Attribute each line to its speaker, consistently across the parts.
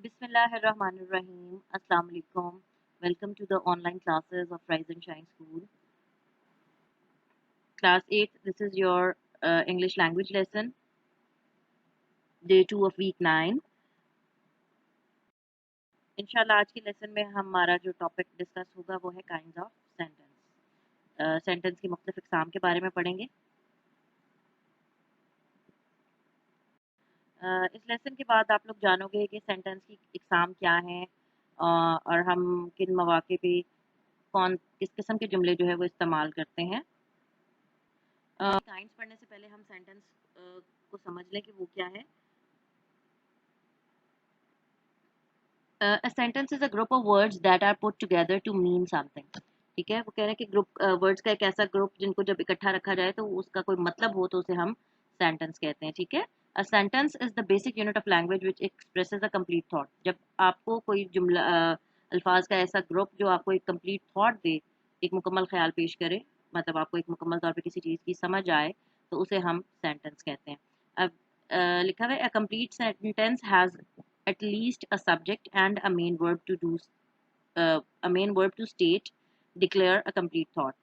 Speaker 1: Bismillahirrahmanirrahim. Assalamu alaikum. Welcome to the online classes of Rise and Shine School. Class 8, this is your English language lesson, day 2 of week 9. इंशाल्लाह आज के lesson में हमारा जो topic discuss होगा वो है काइंड्स ऑफ सेंटेंस। सेंटेंस की मुख्तलिफ इकसाम के बारे में पढ़ेंगे। इस लेसन के बाद आप लोग जानोगे कि सेंटेंस की इकसाम क्या है और हम किन मौके पे किस किस्म के जुमले जो है वो इस्तेमाल करते हैं। काइंड्स पढ़ने से पहले हम सेंटेंस को समझ लें कि वो क्या है। A sentence is a group of words that are put together to mean something. ठीक है, वो कह रहे हैं कि ग्रुप वर्ड्स का एक ऐसा ग्रुप जिनको जब इकट्ठा रखा जाए तो उसका कोई मतलब हो तो उसे हम सेंटेंस कहते हैं। ठीक है, a sentence is the basic unit of language which expresses a complete thought. जब आपको कोई जुमला अल्फाज का ऐसा ग्रुप जो आपको एक कंप्लीट थॉट दे, एक मुकम्मल ख्याल पेश करे, मतलब आपको एक मुकम्मल तौर पे किसी चीज़ की समझ आए, तो उसे हम सेंटेंस कहते हैं। अब लिखा हुआ है, a complete sentence has at least a subject and a main verb to do a main verb to state declare a complete thought।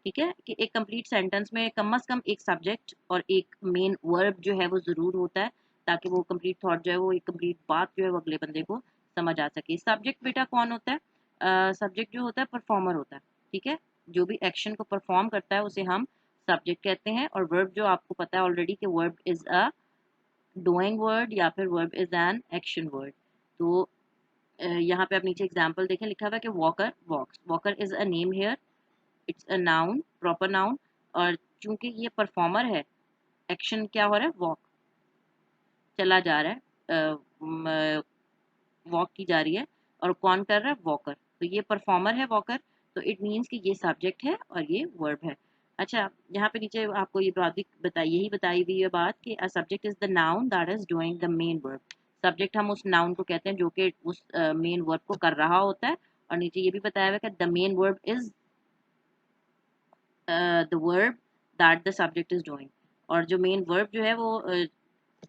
Speaker 1: ठीक है, कि एक कंप्लीट सेंटेंस में कम से कम एक सब्जेक्ट और एक मेन वर्ब जो है वो जरूर होता है, ताकि वो कंप्लीट थॉट जो है वो एक कंप्लीट बात जो है वो अगले बंदे को समझ आ सके। सब्जेक्ट बेटा कौन होता है? सब्जेक्ट जो होता है परफॉर्मर होता है। ठीक है, जो भी एक्शन को परफॉर्म करता है उसे हम सब्जेक्ट कहते हैं। और वर्ब जो आपको पता है ऑलरेडी कि verb is a doing word या फिर verb is an action word. तो यहाँ पे आप नीचे एग्जाम्पल देखें, लिखा हुआ है कि Walker walks. Walker is a name here, it's a noun, proper noun. और चूंकि ये परफॉर्मर है, एक्शन क्या हो रहा है? वॉक, चला जा रहा है, वॉक की जा रही है। और कौन कर रहा है? वॉकर। तो ये परफॉर्मर है वॉकर, तो इट मीन्स कि ये सब्जेक्ट है और ये वर्ब है। अच्छा, यहाँ पे नीचे आपको ये बात भी बताई, यही बताई हुई है बात कि a subject is the noun that is doing the main verb. Subject हम उस नाउन को कहते हैं जो कि उस मेन वर्ब को कर रहा होता है। और नीचे ये भी बताया हुआ है कि the main verb is the verb that the subject is doing. और जो मेन वर्ब जो है वो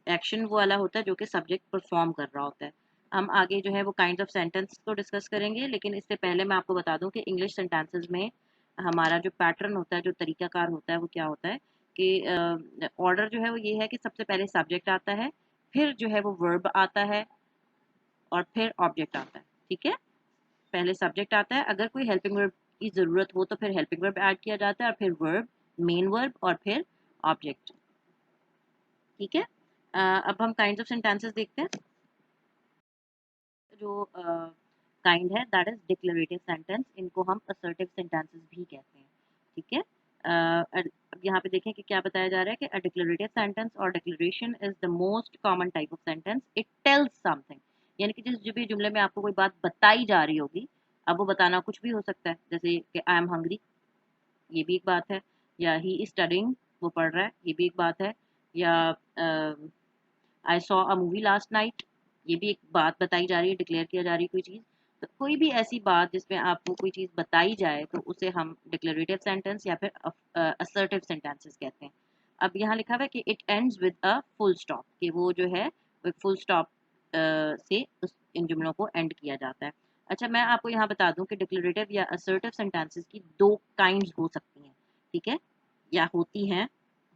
Speaker 1: एक्शन वो वाला होता है जो कि सब्जेक्ट परफॉर्म कर रहा होता है। हम आगे जो है वो काइंड ऑफ सेंटेंस को डिस्कस करेंगे, लेकिन इससे पहले मैं आपको बता दूं कि इंग्लिश सेंटेंसेस में हमारा जो पैटर्न होता है, जो तरीकाकार होता है, वो क्या होता है कि ऑर्डर जो है वो ये है कि सबसे पहले सब्जेक्ट आता है, फिर जो है वो वर्ब आता है और फिर ऑब्जेक्ट आता है। ठीक है, पहले सब्जेक्ट आता है, अगर कोई हेल्पिंग वर्ब की ज़रूरत हो तो फिर हेल्पिंग वर्ब ऐड किया जाता है, और फिर वर्ब, मेन वर्ब और फिर ऑब्जेक्ट। ठीक है, अब हम काइंड्स ऑफ सेंटेंसेस देखते हैं। जो काइंड है दैट इज डिक्लेरेटिव सेंटेंस, इनको हम असर्टिव सेंटेंसेस भी कहते हैं। ठीक है, अब यहाँ पे देखें कि क्या बताया जा रहा है कि अ डिक्लेरेटिव सेंटेंस और declaration is the most common type of sentence. It tells something, यानी कि जिस जो भी जुमले में आपको कोई बात बताई जा रही होगी, अब वो बताना कुछ भी हो सकता है, जैसे कि आई एम हंग्री, ये भी एक बात है। या ही इज स्टडिंग, वो पढ़ रहा है, ये भी एक बात है। या I saw a movie last night, ये भी एक बात बताई जा रही है, डिक्लेयर किया जा रही है कोई चीज़। तो कोई भी ऐसी बात जिसमें आपको कोई चीज़ बताई जाए तो उसे हम डिक्लेरेटिव सेंटेंस या फिर असर्टिव सेंटेंसेस कहते हैं। अब यहाँ लिखा हुआ है कि it ends with a full stop, कि वो जो है वो फुल स्टॉप से इन जुमलों को एंड किया जाता है। अच्छा, मैं आपको यहाँ बता दूं कि डिक्लेरेटिव या असर्टिव सेंटेंसेस की दो काइंड्स हो सकती हैं। ठीक है, या होती हैं,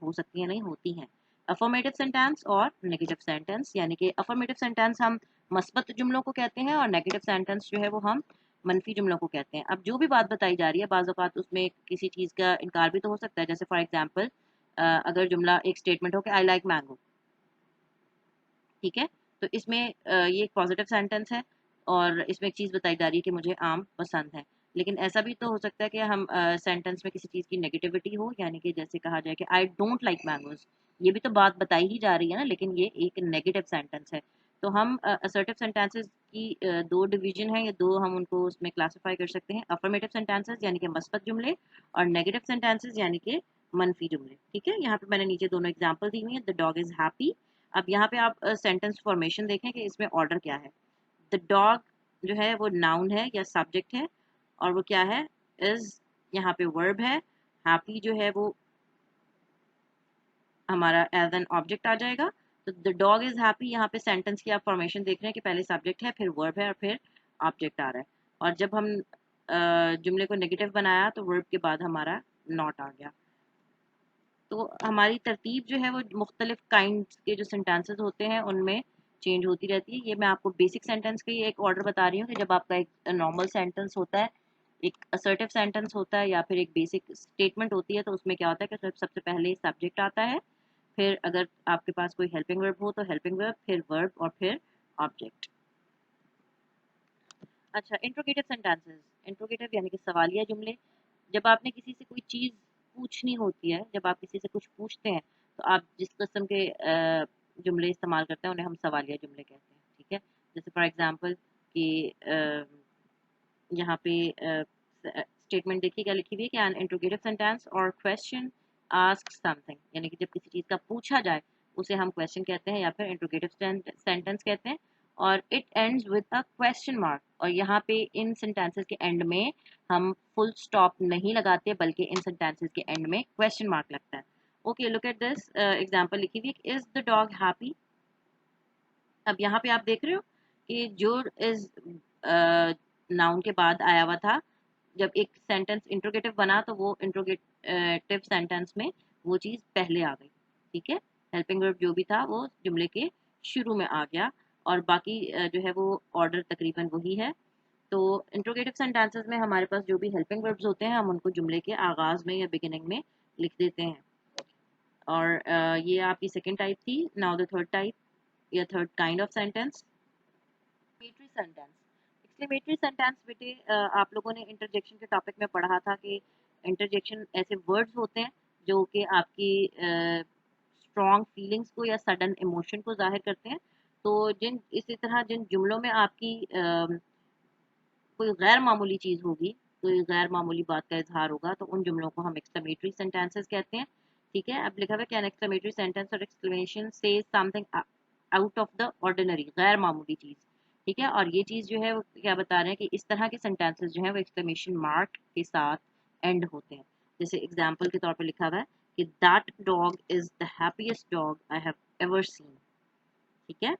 Speaker 1: हो सकती हैं नहीं, होती हैं। अफर्मेटिव सेंटेंस और नेगेटिव सेंटेंस, यानी कि अफर्मेटिव सेंटेंस हम मस्बत जुमलों को कहते हैं और नेगेटिव सेंटेंस जो है वो हम मनफी जुमलों को कहते हैं। अब जो भी बात बताई जा रही है, बाज़ औक़ात उसमें किसी चीज़ का इनकार भी तो हो सकता है। जैसे फॉर एग्जांपल, अगर जुमला एक स्टेटमेंट हो कि आई लाइक मैंगो, ठीक है, तो इसमें ये एक पॉजिटिव सेंटेंस है और इसमें एक चीज़ बताई जा रही है कि मुझे आम पसंद है। लेकिन ऐसा भी तो हो सकता है कि हम सेंटेंस में किसी चीज़ की नेगेटिविटी हो, यानी कि जैसे कहा जाए कि आई डोंट लाइक मैंगोज, ये भी तो बात बताई ही जा रही है ना, लेकिन ये एक नेगेटिव सेंटेंस है। तो हम असर्टिव सेंटेंसेस की दो डिवीजन है, या दो हम उनको उसमें क्लासिफाई कर सकते हैं। अफर्मेटिव सेंटेंसेस यानी कि मस्बत जुमले, और नेगेटिव सेंटेंसेस यानी कि मनफी जुमले। ठीक है, यहाँ पे मैंने नीचे दोनों एग्जाम्पल दी हुई है। The dog is happy. अब यहाँ पे आप सेंटेंस फॉर्मेशन देखें कि इसमें ऑर्डर क्या है। द डॉग जो है वो नाउन है या सब्जेक्ट है, और वो क्या है? इज यहाँ पे वर्ब है। हैप्पी जो है वो हमारा एज एन ऑब्जेक्ट आ जाएगा। तो द डॉग इज हैप्पी, यहाँ पे सेंटेंस की आप फॉर्मेशन देख रहे हैं कि पहले सब्जेक्ट है, फिर वर्ब है और फिर ऑब्जेक्ट आ रहा है। और जब हम जुमले को नेगेटिव बनाया तो वर्ब के बाद हमारा नॉट आ गया। तो हमारी तरतीब जो है वो मुख्तलिफ काइंड के जो सेंटेंसेस होते हैं उनमें चेंज होती रहती है। ये मैं आपको बेसिक सेंटेंस का ही एक ऑर्डर बता रही हूँ कि जब आपका एक नॉर्मल सेंटेंस होता है, एक असर्टिव सेंटेंस होता है या फिर एक बेसिक स्टेटमेंट होती है, तो उसमें क्या होता है कि सबसे पहले सब्जेक्ट आता है, फिर अगर आपके पास कोई हेल्पिंग वर्ब हो तो हेल्पिंग वर्ब, फिर वर्ब और फिर ऑब्जेक्ट। अच्छा, इंट्रोगेटिव सेंटेंसेस। इंट्रोगेटिव यानी कि सवालिया जुमले। जब आपने किसी से कोई चीज़ पूछनी होती है, जब आप किसी से कुछ पूछते हैं, तो आप जिस किस्म के जुमले इस्तेमाल करते हैं उन्हें हम सवालिया जुमले कहते हैं। ठीक है, जैसे फॉर एग्जांपल कि यहाँ पे स्टेटमेंट देखिए क्या लिखी हुई है कि एन इंट्रोगेटिव सेंटेंस और क्वेश्चन आस्क समथिंग, यानी कि जब किसी चीज़ का पूछा जाए उसे हम क्वेश्चन कहते हैं या फिर इंट्रोगेटिव सेंटेंस कहते हैं। और it ends with a question mark, और यहाँ पे इन सेंटेंसेस के एंड में हम फुल स्टॉप नहीं लगाते बल्कि इन सेंटेंसेस के एंड में क्वेश्चन मार्क लगता है। Okay, look at this example लिखी हुई है, इज द डॉग हैप्पी। अब यहाँ पे आप देख रहे हो कि जो इज नाउन के बाद आया हुआ था, जब एक सेंटेंस इंट्रोगेटिव बना तो वो इंट्रोगेटिव सेंटेंस में वो चीज़ पहले आ गई। ठीक है, हेल्पिंग वर्ब जो भी था वो जुमले के शुरू में आ गया, और बाकी जो है वो ऑर्डर तकरीबन वही है। तो इंट्रोगेटिव सेंटेंसेस में हमारे पास जो भी हेल्पिंग वर्ब्स होते हैं हम उनको जुमले के आगाज में या बिगिनिंग में लिख देते हैं। और ये आपकी सेकेंड टाइप थी। नाउ द थर्ड टाइप या third kind of sentence, exclamatory sentence. Exclamatory sentence बेटे आप लोगों ने इंटरजेक्शन के टॉपिक में पढ़ा था कि इंटरजेक्शन ऐसे वर्ड्स होते हैं जो कि आपकी स्ट्रॉन्ग फीलिंग्स को या सडन इमोशन को जाहिर करते हैं। तो जिन इसी तरह जिन जुमलों में आपकी कोई गैर मामूली चीज़ होगी, कोई गैर मामूली बात का इजहार होगा, तो उन जुमलों को हम एक्सक्लेमेटरी सेंटेंसेस कहते हैं। ठीक है, अब लिखा हुआ है कि एन एक्सक्लेमेटरी सेंटेंस और exclamation says something out of the ordinary, गैर मामूली चीज़। ठीक है, और ये चीज़ जो है वो क्या बता रहे हैं कि इस तरह के सेंटेंसेस जो है वो एक्सक्लेमेशन मार्क के साथ एंड होते हैं। जैसे एग्जाम्पल के तौर पर लिखा हुआ है कि that dog is the happiest dog I have ever seen. ठीक है,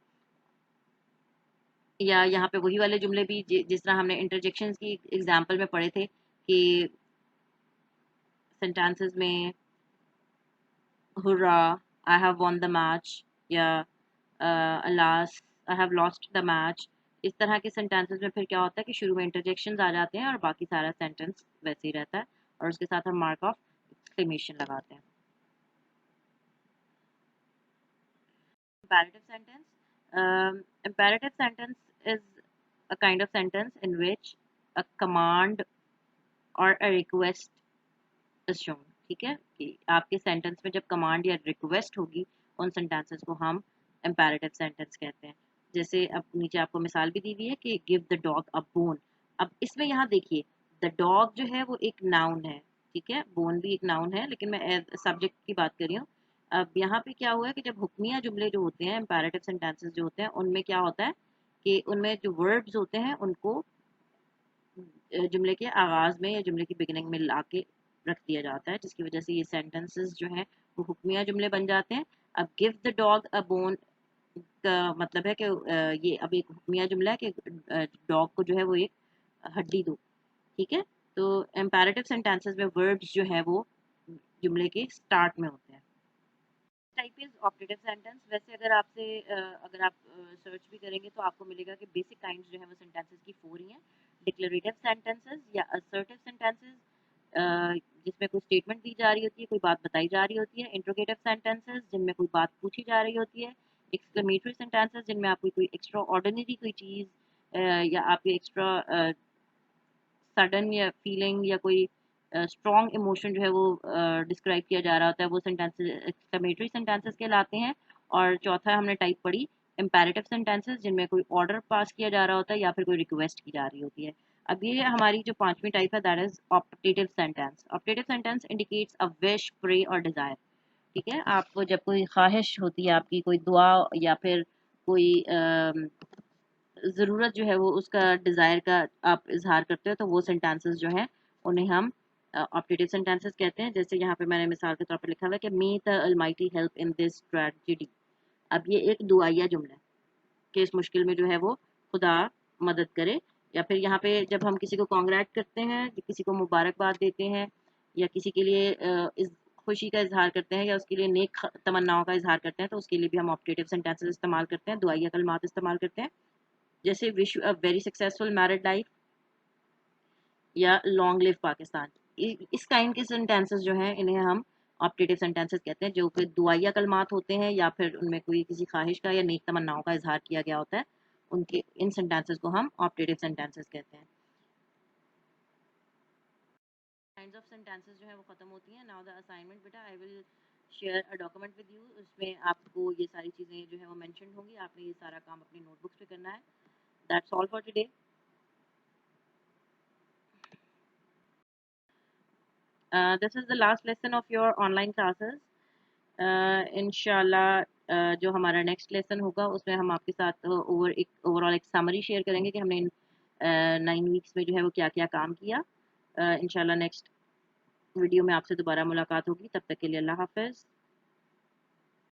Speaker 1: या यहाँ पे वही वाले जुमले भी जिस तरह हमने इंटरजेक्शन की एग्जाम्पल में पढ़े थे कि सेंटेंसेस में hurrah, I have won the match, या alas, I have lost the match. इस तरह के सेंटेंसेस में फिर क्या होता है कि शुरू में इंटरजेक्शन आ जाते हैं और बाकी सारा सेंटेंस वैसे ही रहता है, और उसके साथ हम मार्क ऑफ एक्सक्लेमेशन लगाते हैं। Imperative sentence. Imperative sentence is a kind of sentence in which a command or a request is shown. ठीक है, कि आपके सेंटेंस में जब कमांड या रिक्वेस्ट होगी उन सेंटेंसेस को हम imperative sentence कहते हैं। जैसे अब नीचे आपको मिसाल भी दी हुई है कि give the dog a bone। अब इसमें यहाँ देखिए, the dog जो है वो एक नाउन है, ठीक है, bone भी एक नाउन है, लेकिन मैं सब्जेक्ट की बात कर रही हूँ। अब यहाँ पे क्या हुआ है कि जब हुक्मिया जुमले जो होते हैं, imperative sentences जो होते हैं, उनमें क्या होता है कि उनमें जो वर्ब्स होते हैं उनको जुमले के आगाज में या जुमले की बिगिनिंग में ला के रख दिया जाता है, जिसकी वजह से ये सेंटेंसेस जो हैं वो हुक्मिया जुमले बन जाते हैं। अब give the dog a bone का मतलब है कि ये अब एक हुक्मिया जुमला है कि डॉग को जो है वो एक हड्डी दो। ठीक है, तो एम्पैरेटिव सेंटेंसेस में वर्ब्स जो है वो जुमले के स्टार्ट में होते हैं। Type is optative sentence. वैसे अगर आपसे अगर आप सर्च भी करेंगे तो आपको मिलेगा कि बेसिक काइंड्स जो है वो सेंटेंसेस की 4 ही हैं। डिक्लेरेटिव सेंटेंसेस या असर्टिव सेंटेंसेस, जिसमें कोई स्टेटमेंट दी जा रही होती है, कोई बात बताई जा रही होती है। इंट्रोगेटिव सेंटेंसेस, जिनमें कोई बात पूछी जा रही होती है। एक्सक्लेमेटरी सेंटेंसेस, जिनमें आपको कोई एक्स्ट्रा ऑर्डिनरी कोई चीज़ या आपकी एक्स्ट्रा सडन या फीलिंग या कोई स्ट्रॉन्ग इमोशन जो है वो डिस्क्राइब किया जा रहा होता है, वो सेंटेंसेस एक्सक्लेमेटरी सेंटेंसेस कहलाते हैं। और चौथा हमने टाइप पढ़ी इम्पेरेटिव सेंटेंसेस, जिनमें कोई ऑर्डर पास किया जा रहा होता है या फिर कोई रिक्वेस्ट की जा रही होती है। अब ये हमारी जो पांचवी टाइप है, that is optative sentence. Optative sentence indicates a wish, pray और डिजायर। ठीक है, आपको जब कोई ख्वाहिश होती है, आपकी कोई दुआ या फिर कोई ज़रूरत जो है वो उसका डिज़ायर का आप इजहार करते हो, तो वो सेंटेंसेस जो हैं उन्हें हम ऑप्टेटिव सेंटेंसेस कहते हैं। जैसे यहाँ पे मैंने मिसाल के तौर पर लिखा हुआ है कि मे the Almighty help in this tragedy. अब ये एक दुआया जुमला है कि इस मुश्किल में जो है वो खुदा मदद करे। या फिर यहाँ पे जब हम किसी को कॉन्ग्रेट करते हैं, किसी को मुबारकबाद देते हैं, या किसी के लिए इस खुशी का इजहार करते हैं, या उसके लिए नेक तमन्नाओं का इजहार करते हैं, तो उसके लिए भी हम ऑप्टेटिव सेंटेंसेस इस्तेमाल करते हैं, दुआया कलमात इस्तेमाल करते हैं। जैसे wish you a very successful married life या लॉन्ग लिव पाकिस्तान। इस काइंड के सेंटेंसेस जो हैं इन्हें हम ऑप्टेटिव सेंटेंसेस कहते हैं, जो कि दुआया कलमात होते हैं या फिर उनमें कोई किसी ख्वाहिश का या नेक तमन्नाओं का इजहार किया गया होता है। उनके इन सेंटेंसेस को हम ऑप्टेटिव सेंटेंसेस कहते हैं। काइंड्स ऑफ सेंटेंसेस जो है वो खत्म होती हैं। नाउ द असाइनमेंट, बेटा I will share a document with you. उसमें आपको ये सारी चीज़ें जो है वो मेंशन होंगी। आपने ये सारा काम अपनी नोटबुक्स पे करना है। That's all for today. This is the last lesson of your online classes. इंशाल्लाह जो हमारा नेक्स्ट लेसन होगा उसमें हम आपके साथ ओवरऑल एक समरी शेयर करेंगे कि हमने इन 9 वीक्स में जो है वो क्या क्या काम किया। इंशाल्लाह नेक्स्ट वीडियो में आपसे दोबारा मुलाकात होगी। तब तक के लिए अल्लाह हाफ़िज़।